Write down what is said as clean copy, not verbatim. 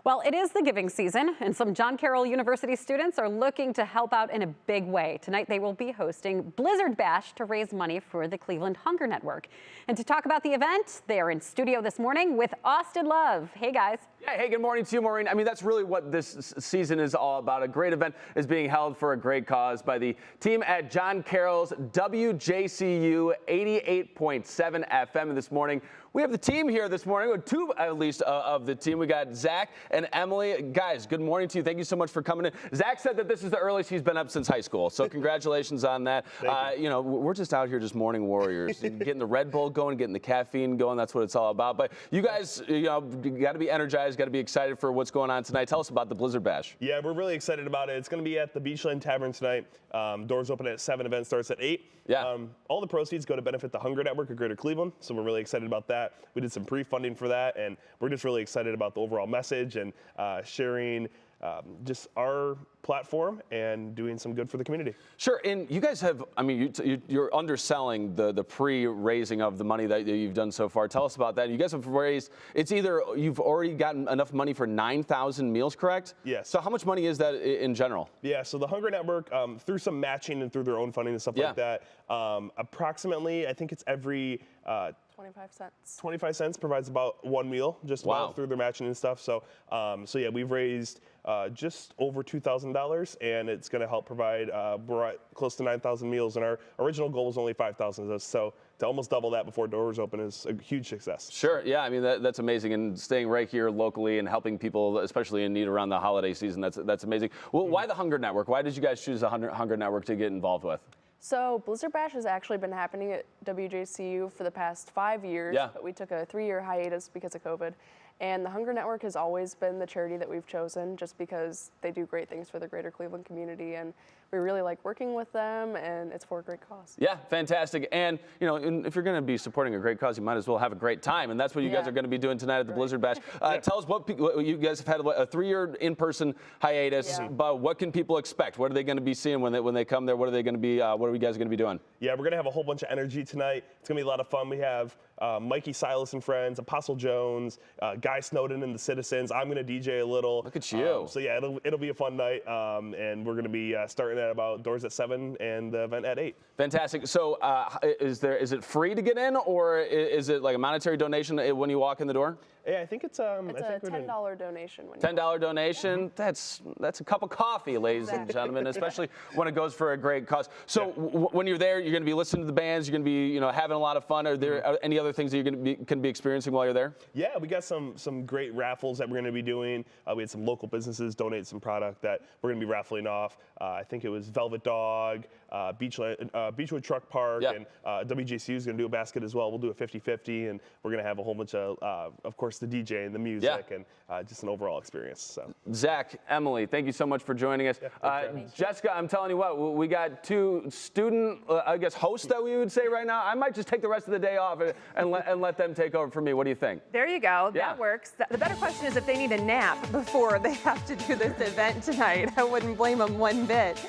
Well, it is the giving season, and some John Carroll University students are looking to help out in a big way. Tonight, they will be hosting Blizzard Bash to raise money for the Cleveland Hunger Network. And to talk about the event, they are in studio this morning with Austin Love. Hey, guys. Yeah, hey, good morning to you, Maureen. I mean, that's really what this season is all about. A great event is being held for a great cause by the team at John Carroll's WJCU 88.7 FM. And this morning, we have the team here this morning, with two at least of the team. We got Zach and Emily. Guys, good morning to you. Thank you so much for coming in. Zach said that this is the earliest he's been up since high school, so congratulations on that. You know, we're just out here just morning warriors, getting the Red Bull going, getting the caffeine going. That's what it's all about. But you guys, you know, got to be energized, got to be excited for what's going on tonight. Tell us about the Blizzard Bash. Yeah, we're really excited about it. It's going to be at the Beachland Tavern tonight. Doors open at 7, event starts at 8. Yeah. All the proceeds go to benefit the Hunger Network of Greater Cleveland, so we're really excited about that. We did some pre-funding for that, and we're just really excited about the overall message and sharing just our platform and doing some good for the community. Sure, and you guys have, I mean, you're underselling the pre-raising of the money that you've done so far. Tell us about that. You guys have raised, it's either you've already gotten enough money for 9,000 meals, correct? Yes. So how much money is that in general? Yeah, so the Hunger Network, through some matching and through their own funding and stuff like that, approximately, I think it's every 25 cents. 25 cents provides about one meal, just about through their matching and stuff. So, so yeah, we've raised just over $2,000, and it's going to help provide we're at close to 9,000 meals, and our original goal was only 5,000. So to almost double that before doors open is a huge success. Sure, yeah, I mean that's amazing, and staying right here locally and helping people, especially in need around the holiday season, that's amazing. Well, why the Hunger Network? Why did you guys choose the Hunger Network to get involved with? So Blizzard Bash has actually been happening at WJCU for the past 5 years, but we took a 3-year hiatus because of COVID. And the Hunger Network has always been the charity that we've chosen just because they do great things for the greater Cleveland community, and we really like working with them, and it's for a great cause. Yeah, fantastic. And, you know, if you're going to be supporting a great cause, you might as well have a great time, and that's what you guys are going to be doing tonight at the Blizzard Bash. Tell us what you guys have had a 3-year in-person hiatus, but what can people expect? What are they going to be seeing when they come there? What are they going to be, what are you guys going to be doing? Yeah, we're going to have a whole bunch of energy tonight. It's going to be a lot of fun. We have Mikey Silas and Friends, Apostle Jones, Guy Snowden and the Citizens. I'm going to DJ a little. Look at you. So yeah, it'll be a fun night, and we're going to be starting at about doors at 7 and the event at 8. Fantastic. So is it free to get in, or is it like a monetary donation when you walk in the door? Yeah, I think it's a $10 donation. $10 donation. That's a cup of coffee, ladies and gentlemen, especially when it goes for a great cause. So when you're there, you're going to be listening to the bands. You're going to be, having a lot of fun. Are there any other things that you're going to be experiencing while you're there? Yeah, we got some great raffles that we're going to be doing. We had some local businesses donate some product that we're going to be raffling off. I think it was Velvet Dog, Beachwood Truck Park, and WJCU is going to do a basket as well. We'll do a 50-50, and we're going to have a whole bunch of course, the DJ and the music, and just an overall experience. So, Zach, Emily, thank you so much for joining us. Jessica, I'm telling you what, we got two student, I guess, hosts that we would say right now. I might just take the rest of the day off and let them take over for me. What do you think? There you go. That works. The better question is if they need a nap before they have to do this event tonight. I wouldn't blame them one bit.